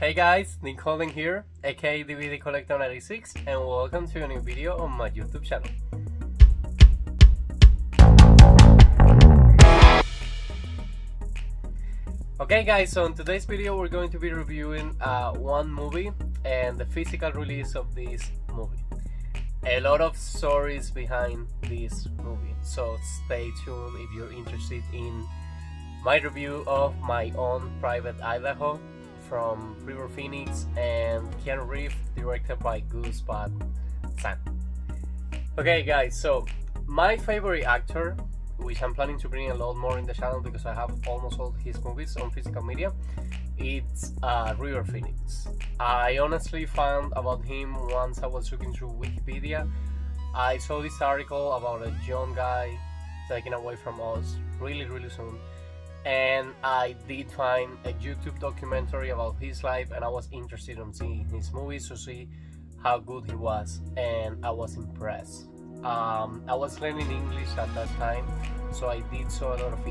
Hey guys, Nick Holden here, aka DVD Collector 96, and welcome to a new video on my YouTube channel. Okay guys, so in today's video we're going to be reviewing one movie and the physical release of this movie. A lot of stories behind this movie, so stay tuned if you're interested in my review of My Own Private Idaho from River Phoenix and Keanu Reeves, directed by Gus Van Sant. Okay guys, so my favorite actor, which I'm planning to bring a lot more in the channel because I have almost all his movies on physical media, it's River Phoenix. I honestly found about him once I was looking through Wikipedia. I saw this article about a young guy taken away from us really soon, and I did find a YouTube documentary about his life, and I was interested in seeing his movies to see how good he was, and I was impressed. I was learning English at that time, so I did saw a lot of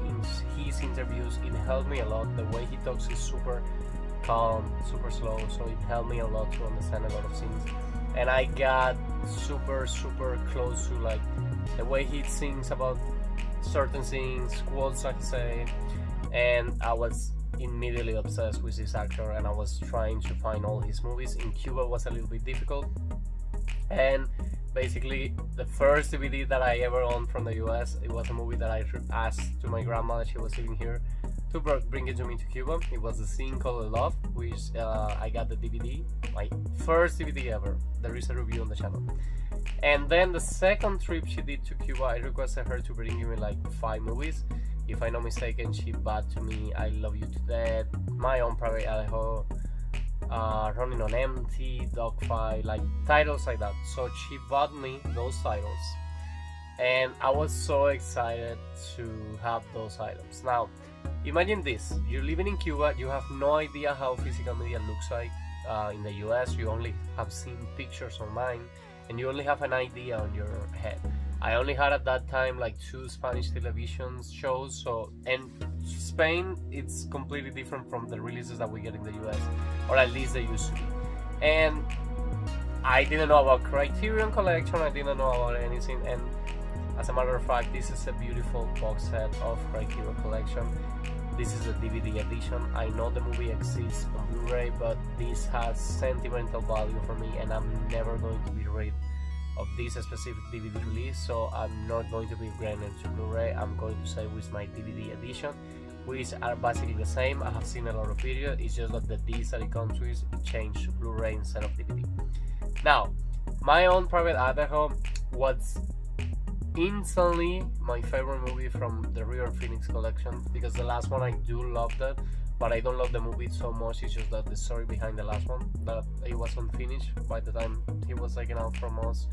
his interviews. It helped me a lot. The way he talks is super calm, super slow, so it helped me a lot to understand a lot of things. And I got super close to like the way he sings about certain things, quotes like he say, and I was immediately obsessed with this actor, and I was trying to find all his movies. In Cuba was a little bit difficult, and basically the first DVD that I ever owned from the US, it was a movie that I asked to my grandma, she was living here, to bring it to me to Cuba. It was a scene called Love, which I got the DVD, my first DVD ever. There is a review on the channel. And then the second trip she did to Cuba, I requested her to bring me like 5 movies. If I'm not mistaken, she bought to me I Love You to Death, My Own Private Idaho, Running on Empty, Dogfight, like titles like that. So she bought me those titles, and I was so excited to have those items. Now, imagine this: you're living in Cuba, you have no idea how physical media looks like in the US. You only have seen pictures online, and you only have an idea on your head. I only had at that time like 2 Spanish television shows, so, and Spain, it's completely different from the releases that we get in the US, or at least they used to be. And I didn't know about Criterion Collection, I didn't know about anything, and as a matter of fact, this is a beautiful box set of Criterion Collection. This is a DVD edition. I know the movie exists on Blu-ray, but this has sentimental value for me, and I'm never going to be rid of this specific DVD release, so I'm not going to be granted to Blu-ray. I'm going to stay with my DVD edition, which are basically the same. I have seen a lot of videos, it's just that the disc that it comes with, it changed to Blu-ray instead of DVD. Now, My Own Private Idaho was instantly my favorite movie from the River Phoenix collection, because the last one I do love that, but I don't love the movie so much. It's just that the story behind the last one, that it was unfinished by the time he was taken out from us.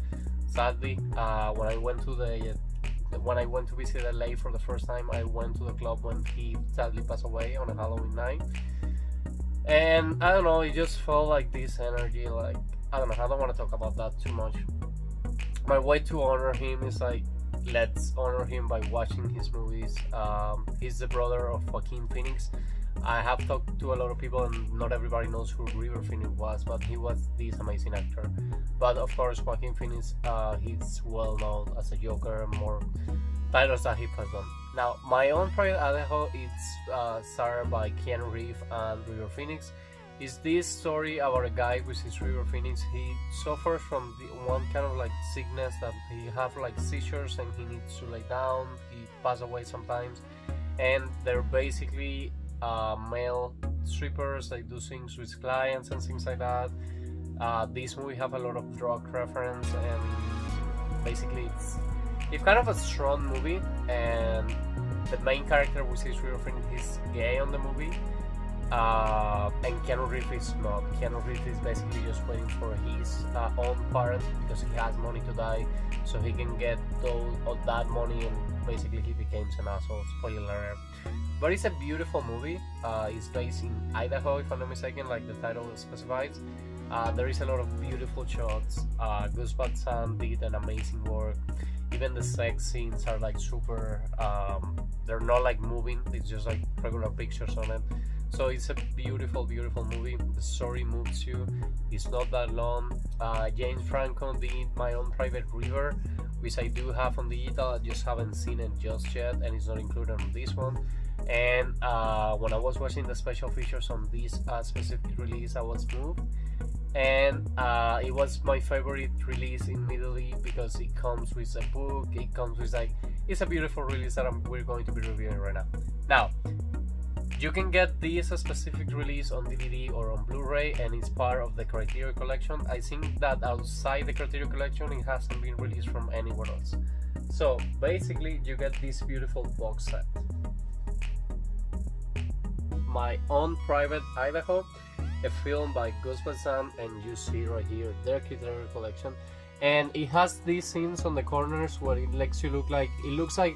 Sadly, when I went to visit LA for the first time, I went to the club when he sadly passed away on a Halloween night, and I don't know, it just felt like this energy, like, I don't know, I don't want to talk about that too much. My way to honor him is like, let's honor him by watching his movies. He's the brother of Joaquin Phoenix. I have talked to a lot of people, and not everybody knows who River Phoenix was, but he was this amazing actor. But of course, Joaquin Phoenix, he's well known as a Joker, more titles that he has done. Now, My Own Private Idaho, it's starred by Keanu Reeves and River Phoenix. Is this story about a guy which is River Phoenix. He suffers from one kind of like sickness that he have like seizures, and he needs to lay down. He passes away sometimes, and they're basically male strippers. They do things with clients and things like that. This movie have a lot of drug reference, and basically it's kind of a strong movie, and the main character, which is River Phoenix, is gay on the movie. And Keanu Reeves is not. Keanu Reeves is basically just waiting for his own parent, because he has money to die, so he can get all that money, and basically he becomes an asshole. Spoiler alert. But it's a beautiful movie. It's based in Idaho, if I'm not mistaken, like the title specifies. There is a lot of beautiful shots. Gus Van Sant did an amazing work. Even the sex scenes are like super, they're not like moving, it's just like regular pictures on it. So it's a beautiful movie. The story moves you. It's not that long. James Franco did My Own Private River, which I do have on digital. I just haven't seen it just yet, and it's not included on this one. And when I was watching the special features on this specific release, I was moved, and it was my favorite release immediately because it comes with a book. It comes with it's a beautiful release that we're going to be reviewing right now. Now, you can get this specific release on DVD or on Blu-ray, and it's part of the Criterion Collection. I think that outside the Criterion Collection, it hasn't been released from anywhere else. So basically, you get this beautiful box set. My Own Private Idaho, a film by Gus Van Sant, and you see right here their Criterion Collection. And it has these scenes on the corners where it lets you look like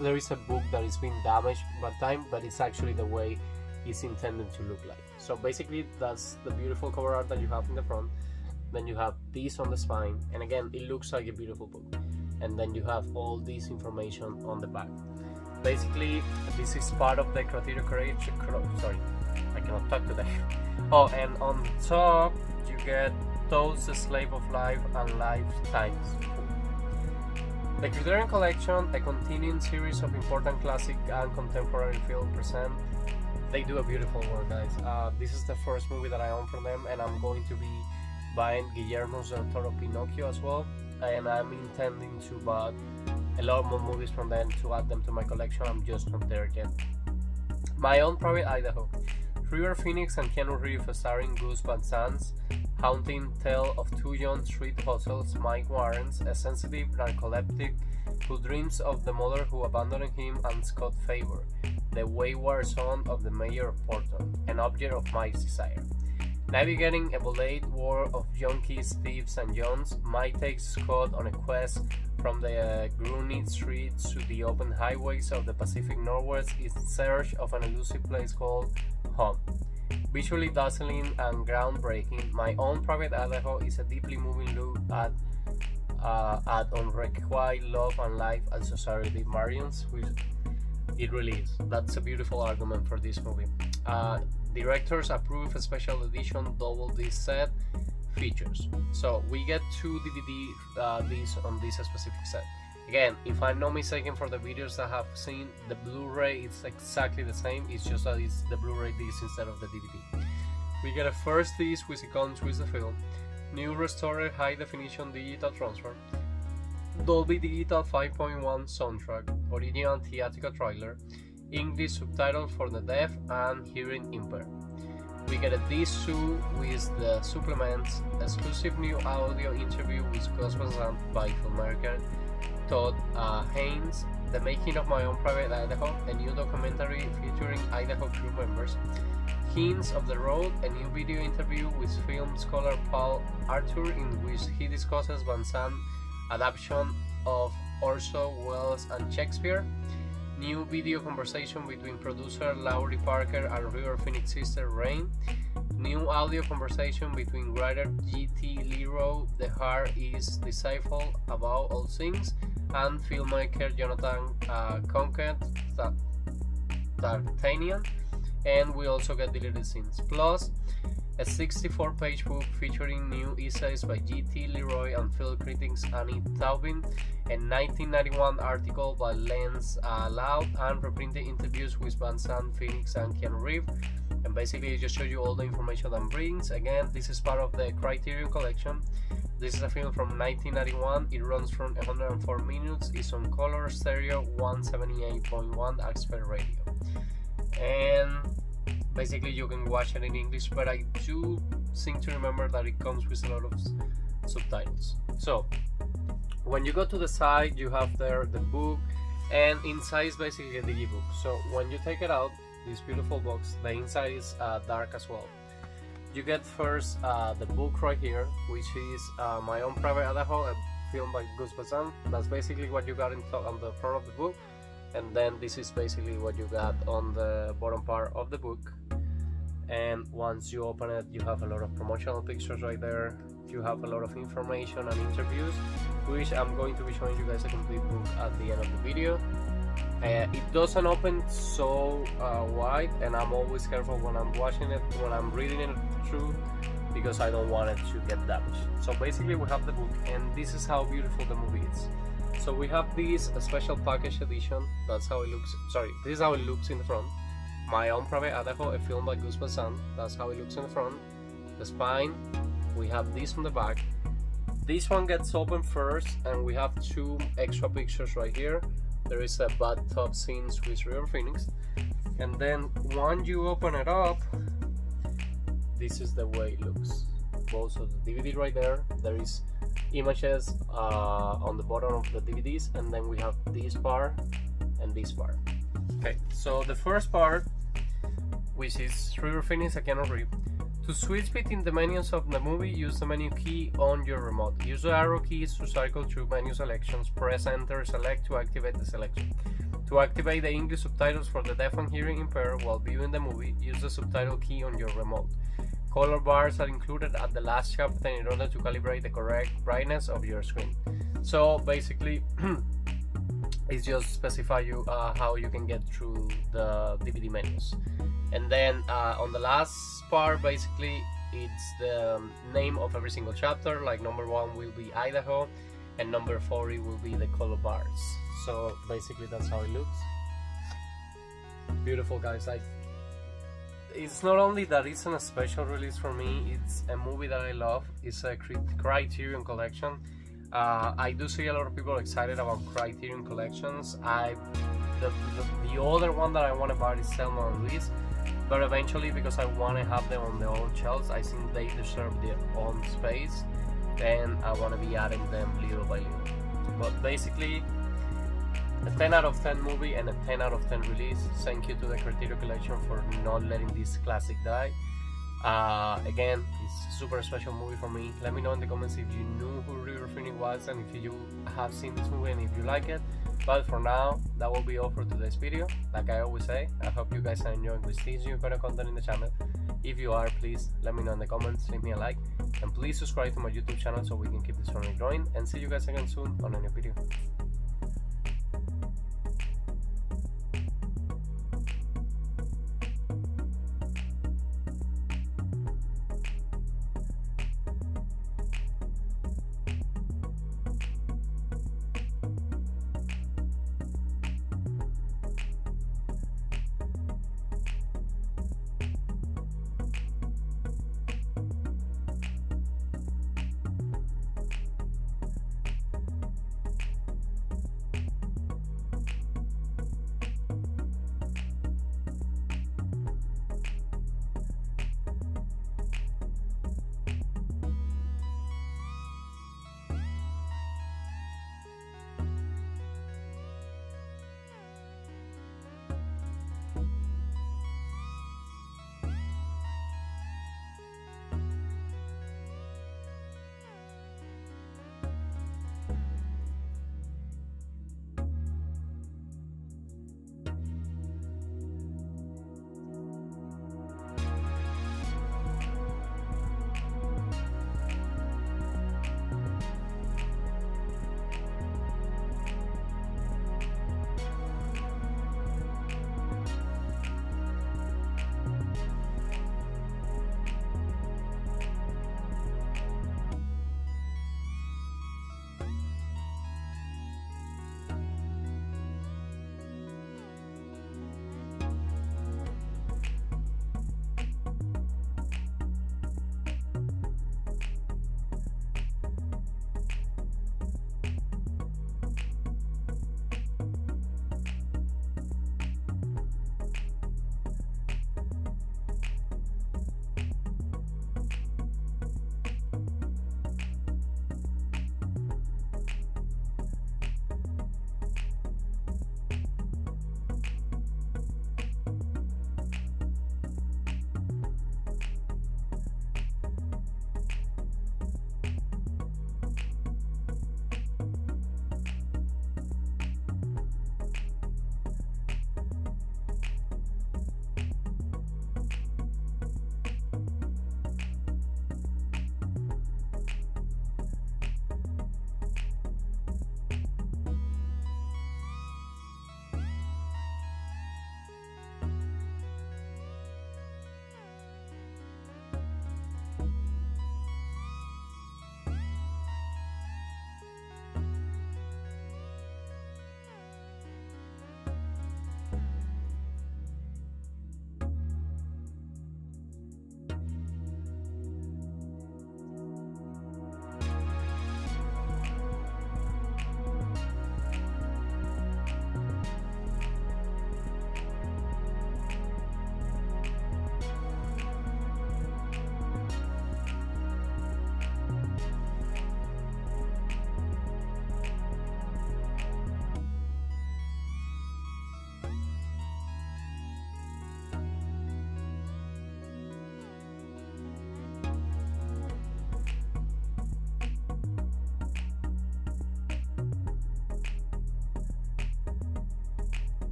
there is a book that is being damaged by time, but it's actually the way it's intended to look like. So basically, that's the beautiful cover art that you have in the front. Then you have this on the spine, and again, it looks like a beautiful book. And then you have all this information on the back. Basically, this is part of the Criterion Collection. Sorry, I cannot talk today. Oh, and on top, you get Toad's The Slave of Life and Lifetime's Food. The Criterion Collection, a continuing series of important classic and contemporary film present. They do a beautiful work, guys. This is the first movie that I own from them, and I'm going to be buying Guillermo del Toro Pinocchio as well, and I'm intending to buy a lot more movies from them to add them to my collection. I'm just not there yet. My Own Private Idaho. River Phoenix and Keanu Reeves starring Gus Van Sant's haunting tale of two young street hustles, Mike Warrens, a sensitive narcoleptic who dreams of the mother who abandoned him, and Scott Favor, the wayward son of the mayor of Portland, an object of Mike's desire. Navigating a volatile world of junkies, thieves, and Jones, Mike takes Scott on a quest from the grimy streets to the open highways of the Pacific Northwest in search of an elusive place called home. Visually dazzling and groundbreaking, My Own Private Idaho is a deeply moving look at unrequited love and life and society marriage, which it really is. That's a beautiful argument for this movie. Directors approve a special edition double disc set features. So we get 2 DVD discs on this specific set. Again, if I'm not mistaken, for the videos that I have seen, the Blu-ray is exactly the same. It's just that it's the Blu-ray disc instead of the DVD. We get a first disc which comes with the film, new restored high-definition digital transfer, Dolby Digital 5.1 soundtrack, original theatrical trailer, English subtitles for the deaf and hearing impaired. We get a disc 2 with the supplements, exclusive new audio interview with Gus Van Sant by filmmaker Todd Haynes, the making of My Own Private Idaho, a new documentary featuring Idaho crew members, Hints of the Road, a new video interview with film scholar Paul Arthur in which he discusses Van Sant's adaptation of Orson Welles and Shakespeare, new video conversation between producer Laurie Parker and River Phoenix sister Rain, new audio conversation between writer G.T. Leroy, The Heart is Deceitful About All Things, and filmmaker Jonathan Conquet D'Artagnan, and we also get deleted scenes, plus a 64-page book featuring new essays by G.T. Leroy and film critics Annie Taubin, a 1991 article by Lance Loud, and reprinted interviews with Van Sant, Phoenix, and Keanu Reeves. And basically, it just shows you all the information that brings. Again, this is part of the Criterion Collection. This is a film from 1991. It runs from 104 minutes. It's on color stereo 178.1 aspect radio. And basically, you can watch it in English, but I do seem to remember that it comes with a lot of subtitles. So, when you go to the side, you have there the book, and inside is basically a digibook. So, when you take it out, this beautiful box, the inside is dark as well. You get first the book right here, which is My Own Private Idaho, a film by Gus Van Sant. That's basically what you got on the front of the book, and then this is basically what you got on the bottom part of the book. And once you open it, you have a lot of promotional pictures right there. You have a lot of information and interviews, which I'm going to be showing you guys a complete book at the end of the video. It doesn't open so wide, and I'm always careful when I'm watching it, when I'm reading it through, because I don't want it to get damaged. So basically we have the book, and this is how beautiful the movie is. So we have this special package edition. That's how it looks. Sorry, this is how it looks in the front. My Own Private Idaho, a film by Gus Van Sant. That's how it looks in the front. The spine, we have this on the back. This one gets open first, and we have two extra pictures right here. There is a bathtub scene with River Phoenix, and then when you open it up, this is the way it looks. Both of the DVD right there. There is images on the bottom of the DVDs, and then we have this part and this part. Okay, so the first part, which is River Phoenix, Keanu Reeves. To switch between the menus of the movie, use the menu key on your remote. Use the arrow keys to cycle through menu selections. Press enter, select to activate the selection. To activate the English subtitles for the deaf and hearing impaired while viewing the movie, use the subtitle key on your remote. Color bars are included at the last chapter in order to calibrate the correct brightness of your screen. So basically, it's just specify you how you can get through the DVD menus. And then on the last part, basically it's the name of every single chapter. Like number 1 will be Idaho, and number 40 will be the color bars. So basically that's how it looks. Beautiful, guys. It's not only that it's a special release for me, it's a movie that I love. It's a Criterion Collection. I do see a lot of people excited about Criterion Collections. The other one that I want to buy is Selma and Louise, but eventually, because I want to have them on their own shelves, I think they deserve their own space, and I want to be adding them little by little. But basically, a 10 out of 10 movie and a 10 out of 10 release. Thank you to the Criterion Collection for not letting this classic die. Again, it's a super special movie for me. Let me know in the comments if you knew who River Phoenix was, and if you have seen this movie and if you like it. But for now, that will be all for today's video. Like I always say, I hope you guys are enjoying this new kind of content in the channel. If you are, please let me know in the comments, leave me a like, and please subscribe to my YouTube channel so we can keep this channel growing, and see you guys again soon on a new video.